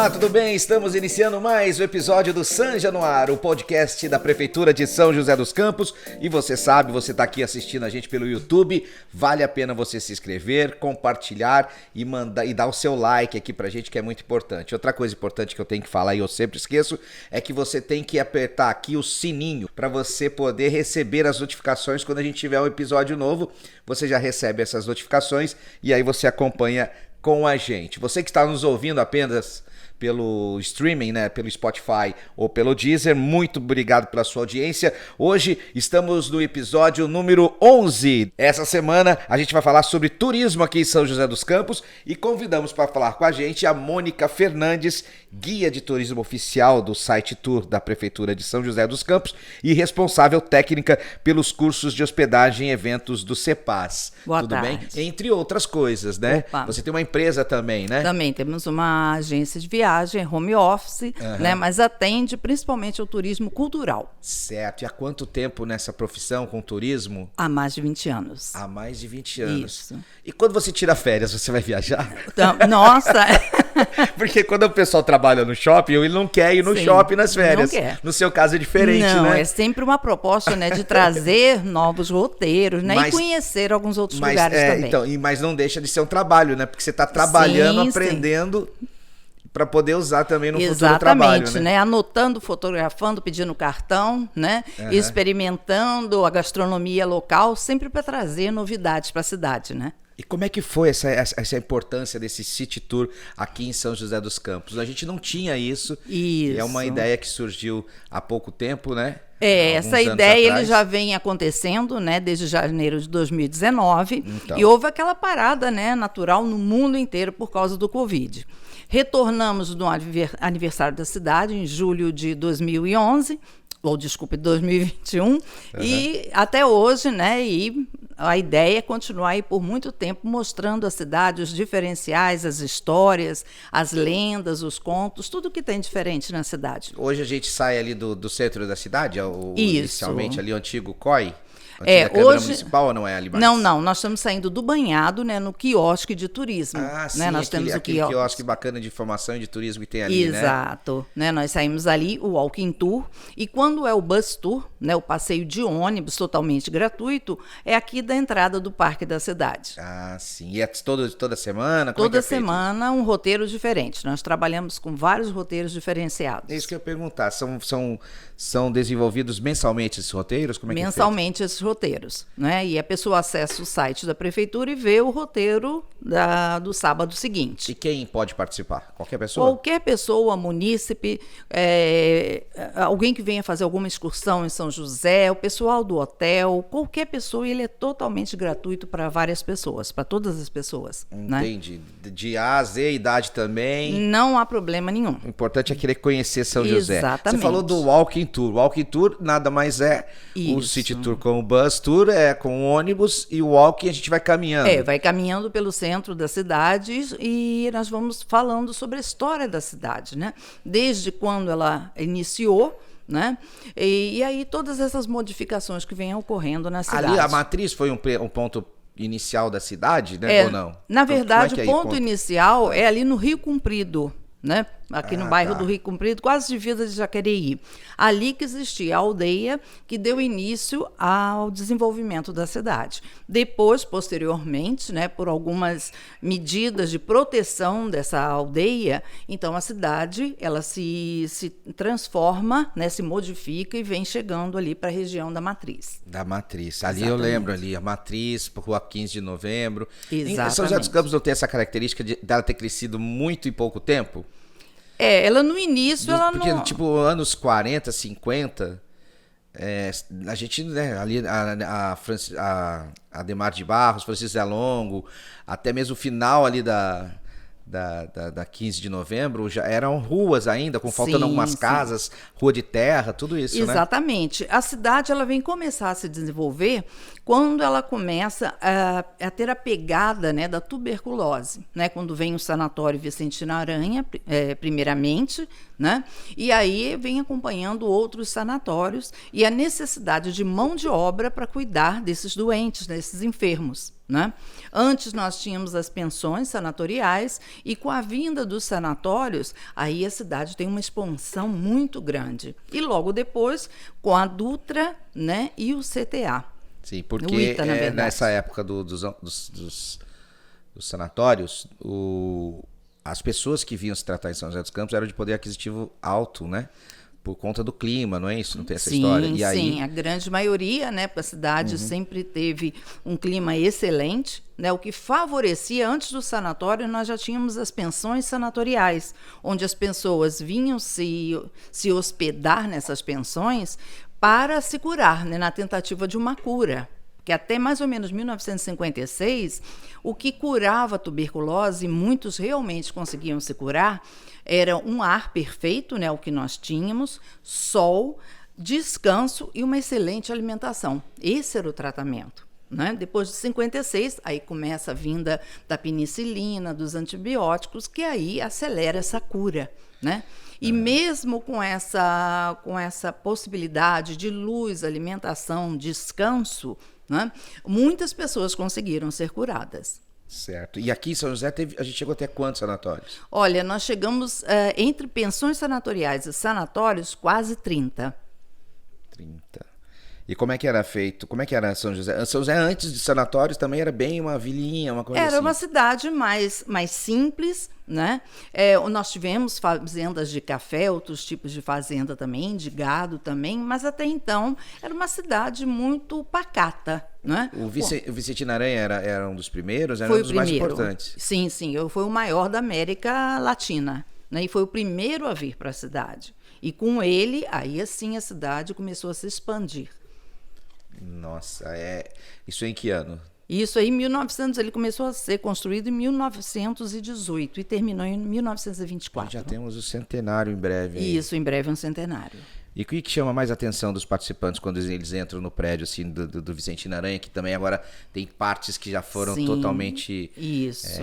Olá, tudo bem? Estamos iniciando mais um episódio do Sanja no Ar, o podcast da Prefeitura de São José dos Campos. E você sabe, você está aqui assistindo a gente pelo YouTube, vale a pena você se inscrever, compartilhar e dar o seu like aqui pra gente, que é muito importante. Outra coisa importante que eu tenho que falar e eu sempre esqueço, é que você tem que apertar aqui o sininho para você poder receber as notificações quando a gente tiver um episódio novo. Você já recebe essas notificações e aí você acompanha com a gente. Você que está nos ouvindo apenas pelo streaming, né, pelo Spotify ou pelo Deezer, muito obrigado pela sua audiência. Hoje estamos no episódio número 11. Essa semana a gente vai falar sobre turismo aqui em São José dos Campos e convidamos para falar com a gente a Mônica Fernandes, guia de turismo oficial do site Tour da Prefeitura de São José dos Campos e responsável técnica pelos cursos de hospedagem e eventos do CEPAS. Boa tarde. Bem? Entre outras coisas, né? Opa. Você tem uma empresa também, né? Também temos uma agência de viagem, home office, né, mas atende principalmente ao turismo cultural. Certo. E há quanto tempo nessa profissão com turismo? Há mais de 20 anos. Há mais de 20 anos. Isso. E quando você tira férias, você vai viajar? Então, nossa! Porque quando o pessoal trabalha no shopping, ele não quer ir no Sim, shopping nas férias. não quer. No seu caso é diferente, Não, né? é sempre uma proposta, né, de trazer novos roteiros, né, Mas- e conhecer alguns outros lugares também. Então, mas não deixa de ser um trabalho, né? Porque você está trabalhando, Sim, aprendendo para poder usar também no futuro trabalho, Exatamente, né? Anotando, fotografando, pedindo cartão, né? Experimentando a gastronomia local, sempre para trazer novidades para a cidade, né? E como é que foi essa importância desse City Tour aqui em São José dos Campos? A gente não tinha isso. Isso. É uma ideia que surgiu há pouco tempo, né? Essa Alguns anos ideia ele atrás. já vem acontecendo, né, desde janeiro de 2019, Então. e houve aquela parada, né, natural no mundo inteiro por causa do Covid. Retornamos no aniversário da cidade em julho de 2011, ou desculpe, 2021, e até hoje, né, e a ideia é continuar aí por muito tempo mostrando a cidade, os diferenciais, as histórias, as lendas, os contos, tudo que tem diferente na cidade. Hoje a gente sai ali do centro da cidade, Isso. inicialmente ali o antigo COI, É, antiga Câmara hoje- Municipal, ou não é ali mais? Não, nós estamos saindo do banhado, né, no quiosque de turismo. Ah, sim, né? Nós temos o aquele quiosque bacana de informação e de turismo que tem ali, né? Exato, né? Nós saímos ali, o Walking Tour, e quando é o Bus Tour, né, o passeio de ônibus totalmente gratuito, é aqui da entrada do Parque da Cidade. Ah, sim. E é toda semana? Como é que Toda é feito? semana um roteiro diferente. Nós trabalhamos com vários roteiros diferenciados. É isso que eu ia perguntar. São desenvolvidos mensalmente esses roteiros? Como é que é feito? Mensalmente esses roteiros, né? E a pessoa acessa o site da prefeitura e vê o roteiro do sábado seguinte. E quem pode participar? Qualquer pessoa? Qualquer pessoa, munícipe, alguém que venha fazer alguma excursão em São José, o pessoal do hotel, qualquer pessoa, ele é totalmente gratuito para várias pessoas, para todas as pessoas. Né? Entendi. De A a Z, idade também. Não há problema nenhum. O importante é querer conhecer São José. Exatamente. Você falou do Walking Tour. O Walking Tour nada mais é o Isso. City Tour com o Bus Tour, é com o ônibus, e o Walking a gente vai caminhando. Vai caminhando pelo centro da cidade e nós vamos falando sobre a história da cidade, né? Desde quando ela iniciou, né? E aí todas essas modificações que vêm ocorrendo na cidade. Ali a matriz foi um ponto inicial da cidade, né? Ou não? Na Então, verdade, como é o que é aí, ponto conta? inicial é ali no Rio Comprido, né? Aqui no bairro tá. do Rio Comprido, quase divisa de Jacareí. Ali que existia a aldeia que deu início ao desenvolvimento da cidade. Depois, posteriormente, né, por algumas medidas de proteção dessa aldeia, então a cidade ela se transforma, né, se modifica e vem chegando ali para a região da Matriz. Da Matriz. Ali Exatamente. eu lembro ali, a Matriz, Rua 15 de Novembro. Em São José dos Exatamente. Campos não tem essa característica dela ter crescido muito em pouco tempo? Ela no início, ela Porque, não... tipo, anos 40, 50, a gente, né, ali, a Ademar de Barros, Francisco Zé Longo, até mesmo o final ali da 15 de novembro, já eram ruas ainda, faltando Sim, algumas sim. casas, rua de terra, tudo isso, né? Exatamente. A cidade ela vem começar a se desenvolver quando ela começa a ter a pegada, né, da tuberculose, né? Quando vem o Sanatório Vicentina Aranha, primeiramente, né? E aí vem acompanhando outros sanatórios e a necessidade de mão de obra para cuidar desses doentes, desses enfermos. Né? Antes nós tínhamos as pensões sanatoriais E com a vinda dos sanatórios, aí a cidade tem uma expansão muito grande. E logo depois, com a Dutra, né, e o CTA. Sim, porque O ITA, na verdade. nessa época dos sanatórios, as pessoas que vinham se tratar em São José dos Campos eram de poder aquisitivo alto, né? Por conta do clima, não é isso? Não tem essa história? E aí... Sim, a grande maioria, né? A cidade sempre teve um clima excelente, né? O que favorecia, antes do sanatório, nós já tínhamos as pensões sanatoriais, onde as pessoas vinham se hospedar nessas pensões para se curar, né? Na tentativa de uma cura. Que até mais ou menos 1956, o que curava a tuberculose, muitos realmente conseguiam se curar, era um ar perfeito, né, o que nós tínhamos, sol, descanso e uma excelente alimentação. Esse era o tratamento. Né? Depois de 56, aí começa a vinda da penicilina, dos antibióticos, que aí acelera essa cura, né? E mesmo com essa possibilidade de luz, alimentação, descanso, né, muitas pessoas conseguiram ser curadas. Certo. E aqui em São José a gente chegou até quantos sanatórios? Olha, nós chegamos, entre pensões sanatoriais e sanatórios, quase 30. 30. E como é que era feito? Como é que era São José? São José, antes de sanatórios, também era bem uma vilinha, uma coisa assim? Era uma cidade mais simples, né? Nós tivemos fazendas de café, outros tipos de fazenda também, de gado também, mas até então era uma cidade muito pacata, né? O Vicentina Aranha era um dos primeiros? Era Foi um dos o primeiro. mais importantes? Sim, foi o maior da América Latina, né? E foi o primeiro a vir para a cidade. E com ele, aí assim a cidade começou a se expandir. Nossa, isso em que ano? Isso aí, 1900, ele começou a ser construído em 1918 e terminou em 1924. Já temos o centenário em breve. Aí. Isso, em breve é um centenário. E o que chama mais atenção dos participantes quando eles entram no prédio assim, do Vicentina Aranha, que também agora tem partes que já foram totalmente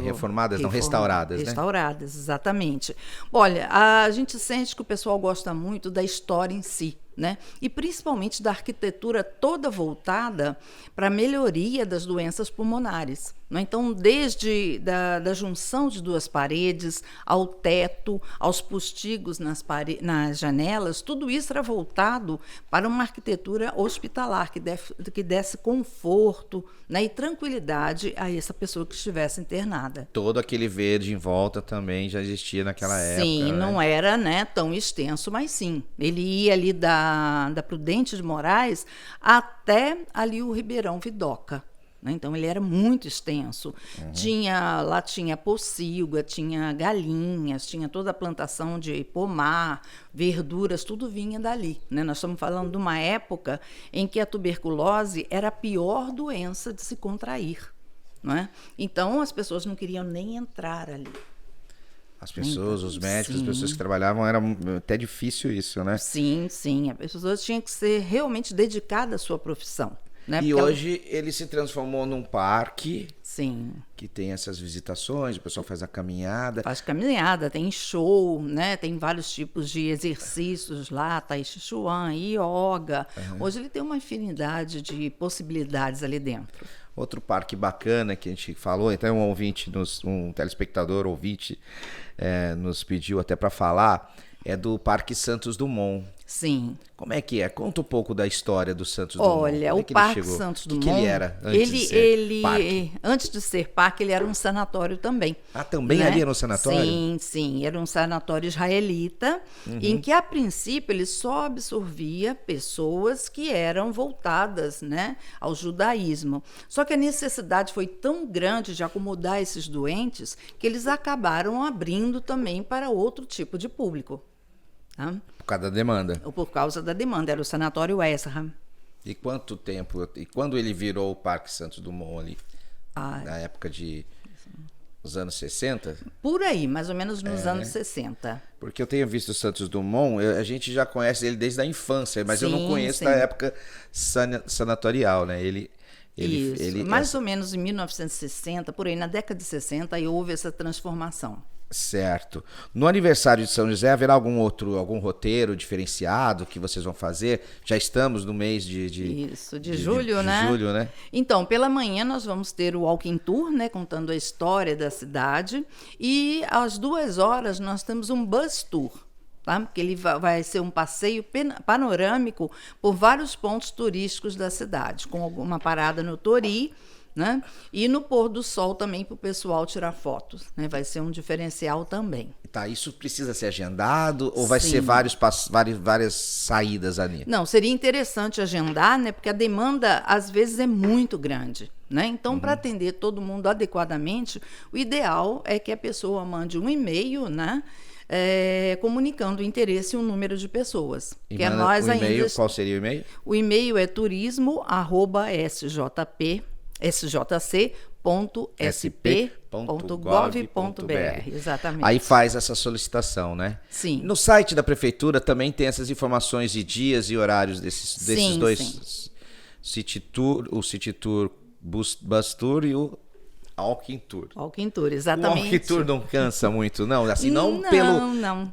reformadas, não restauradas, né? Restauradas, exatamente. Olha, a gente sente que o pessoal gosta muito da história em si. Né? E principalmente da arquitetura toda voltada para a melhoria das doenças pulmonares. Né? Então, desde da junção de duas paredes, ao teto, aos postigos nas janelas, tudo isso era voltado para uma arquitetura hospitalar, que desse conforto, né, e tranquilidade a essa pessoa que estivesse internada. Todo aquele verde em volta também já existia naquela época. Sim, não era, né, tão extenso, mas sim. Ele ia ali da Prudente de Moraes até ali o Ribeirão Vidoca. Né? Então, ele era muito extenso. Lá tinha pocilga, tinha galinhas, tinha toda a plantação de pomar, verduras, tudo vinha dali. Né? Nós estamos falando de uma época em que a tuberculose era a pior doença de se contrair. Não é? Então, as pessoas não queriam nem entrar ali. As pessoas, os médicos, as pessoas que trabalhavam, era até difícil isso, né? Sim. As pessoas tinham que ser realmente dedicadas à sua profissão. Né? E hoje ele se transformou num parque. Sim. Que tem essas visitações, o pessoal faz a caminhada. Faz caminhada, tem show, né? Tem vários tipos de exercícios lá, Tai Chi Chuan, yoga. Hoje ele tem uma infinidade de possibilidades ali dentro. Outro parque bacana que a gente falou, então um telespectador ouvinte nos pediu até para falar, é do Parque Santos Dumont. Sim. Como é que é? Conta um pouco da história do Santos Dumont. Olha, o Parque Santos Dumont... O que ele era antes de ser parque? Antes de ser parque, ele era um sanatório também. Ah, também ali era um sanatório? Sim. Era um sanatório israelita, em que, a princípio, ele só absorvia pessoas que eram voltadas, né, ao judaísmo. Só que a necessidade foi tão grande de acomodar esses doentes que eles acabaram abrindo também para outro tipo de público. Tá? Por causa da demanda. Por causa da demanda, era o Sanatório Ezra. E quanto tempo, e quando ele virou o Parque Santos Dumont ali? Na época dos anos 60? Por aí, mais ou menos nos anos 60. Porque eu tenho visto o Santos Dumont, a gente já conhece ele desde a infância, mas eu não conheço da época sanatorial, né? Mais ou menos em 1960, por aí, na década de 60, aí houve essa transformação. Certo. No aniversário de São José, haverá algum roteiro diferenciado que vocês vão fazer? Já estamos no mês de julho, né? De julho, né? Então, pela manhã nós vamos ter o Walking Tour, né, contando a história da cidade. E às 2h nós temos um Bus Tour. Tá? Porque ele vai ser um passeio panorâmico por vários pontos turísticos da cidade, com alguma parada no Tori, né? E no pôr do sol também para o pessoal tirar fotos, né? Vai ser um diferencial também. Tá, isso precisa ser agendado ou vai ser várias saídas ali? Não, seria interessante agendar, né? Porque a demanda às vezes é muito grande, né? Então, para atender todo mundo adequadamente, o ideal é que a pessoa mande um e-mail, né? Comunicando o interesse e o número de pessoas. E que nós o e-mail, qual seria o e-mail? O e-mail é turismo@sjp.sp.gov.br. Exatamente. Aí faz essa solicitação, né? Sim. No site da prefeitura também tem essas informações de dias e horários desses dois City Tour, o City Tour Bus Tour e o Walking Tour. Walking Tour, exatamente. O Walking Tour não cansa muito, não? Assim, não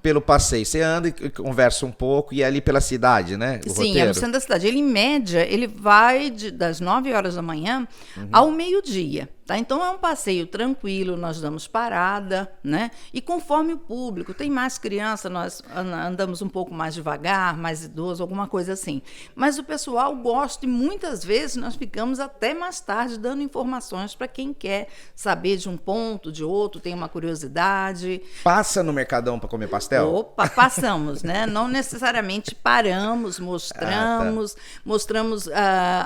pelo passeio. Você anda e conversa um pouco e é ali pela cidade, né? Sim, roteiro. É no centro da cidade. Ele, em média, ele vai das 9h da manhã ao meio-dia. Tá? Então, é um passeio tranquilo, nós damos parada, né? E conforme o público, tem mais criança, nós andamos um pouco mais devagar, mais idoso, alguma coisa assim. Mas o pessoal gosta e muitas vezes nós ficamos até mais tarde dando informações para quem quer saber de um ponto, de outro, tem uma curiosidade. Passa no Mercadão para comer pastel? Opa, passamos, né? Não necessariamente paramos, mostramos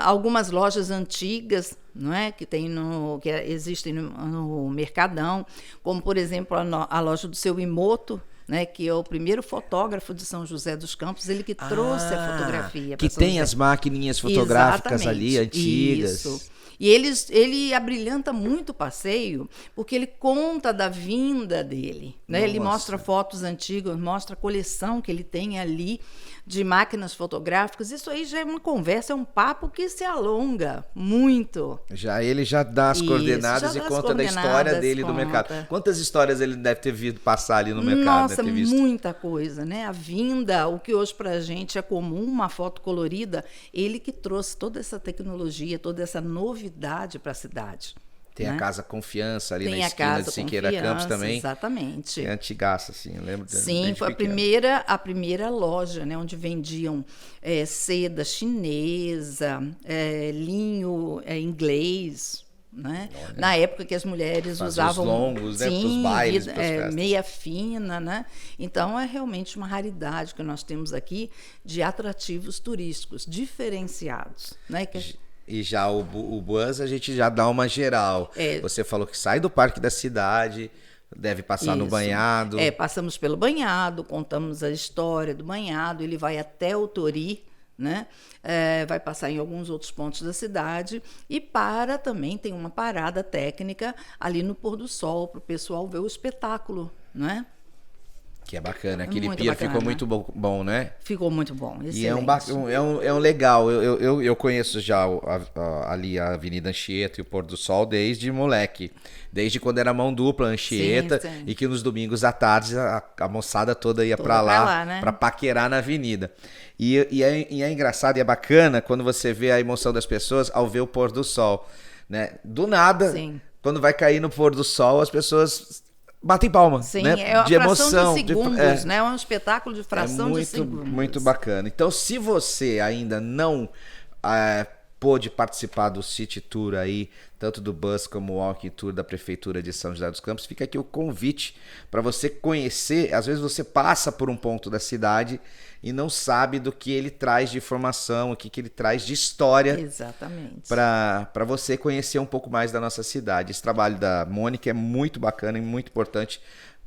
algumas lojas antigas, não é? Que existem no Mercadão, como, por exemplo, a loja do seu Imoto, né, que é o primeiro fotógrafo de São José dos Campos, ele que trouxe a fotografia. Que tem as maquininhas fotográficas. Exatamente. Ali, antigas. Isso. E ele abrilhanta muito o passeio, porque ele conta da vinda dele, né? Ele mostra fotos antigas, mostra a coleção que ele tem ali de máquinas fotográficas. Isso aí já é uma conversa, é um papo que se alonga muito. Ele já dá as coordenadas e conta da história dele do mercado. Quantas histórias ele deve ter visto passar ali no mercado? Nossa, muita coisa, né? A vinda, o que hoje pra gente é comum, uma foto colorida, ele que trouxe toda essa tecnologia, toda essa novidade para a cidade. Tem, né? A Casa Confiança ali na esquina de Siqueira Campos também. Exatamente. É antigaça, assim, eu lembro. Sim, foi a primeira loja, né, onde vendiam seda chinesa, linho inglês, né? Na época que as mulheres usavam os longos, né, pros bailes, meia fina, né? Então é realmente uma raridade que nós temos aqui de atrativos turísticos diferenciados, né? E já o bus a gente já dá uma geral. Você falou que sai do Parque da Cidade, deve passar no banhado. Passamos pelo banhado, contamos a história do banhado, ele vai até o Tori, né? Vai passar em alguns outros pontos da cidade e também tem uma parada técnica ali no pôr do sol para o pessoal ver o espetáculo, né? Que é bacana, aquele pier ficou muito bom, né? Ficou muito bom, excelente. E é um legal, eu conheço já ali a Avenida Anchieta e o Pôr do Sol desde moleque, desde quando era mão dupla, Anchieta, sim. E que nos domingos à tarde a moçada toda ia para lá, né? Para paquerar na avenida. E é engraçado e é bacana quando você vê a emoção das pessoas ao ver o Pôr do Sol, né? Do nada, sim. Quando vai cair no Pôr do Sol, as pessoas batem palma, sim, né? É uma de fração emoção, de segundos, né? É um espetáculo de fração de segundos. Muito bacana. Então, se você ainda não pôde participar do City Tour aí, tanto do Bus como o Walking Tour da Prefeitura de São José dos Campos, fica aqui o convite para você conhecer. Às vezes você passa por um ponto da cidade e não sabe do que ele traz de informação, o que ele traz de história. Exatamente. Para você conhecer um pouco mais da nossa cidade. Esse trabalho da Mônica é muito bacana e muito importante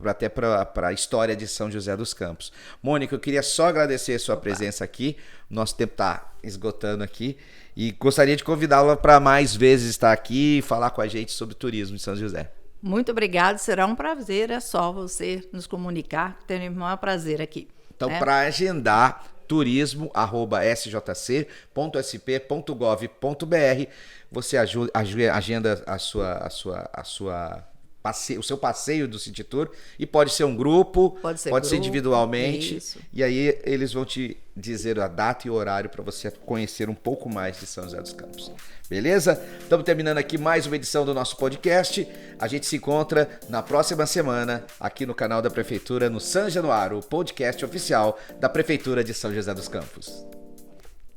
até para a história de São José dos Campos. Mônica, eu queria só agradecer a sua presença aqui. O nosso tempo está esgotando aqui. E gostaria de convidá-la para mais vezes estar aqui e falar com a gente sobre turismo em São José. Muito obrigada, será um prazer. É só você nos comunicar, teremos o maior prazer aqui. Então, para agendar, turismo@sjc.sp.gov.br, você agenda a sua o seu passeio do City Tour, e pode ser um grupo, pode ser individualmente, isso. E aí eles vão te dizer a data e o horário para você conhecer um pouco mais de São José dos Campos. Beleza? Estamos terminando aqui mais uma edição do nosso podcast. A gente se encontra na próxima semana aqui no canal da Prefeitura, no San Januário, o podcast oficial da Prefeitura de São José dos Campos.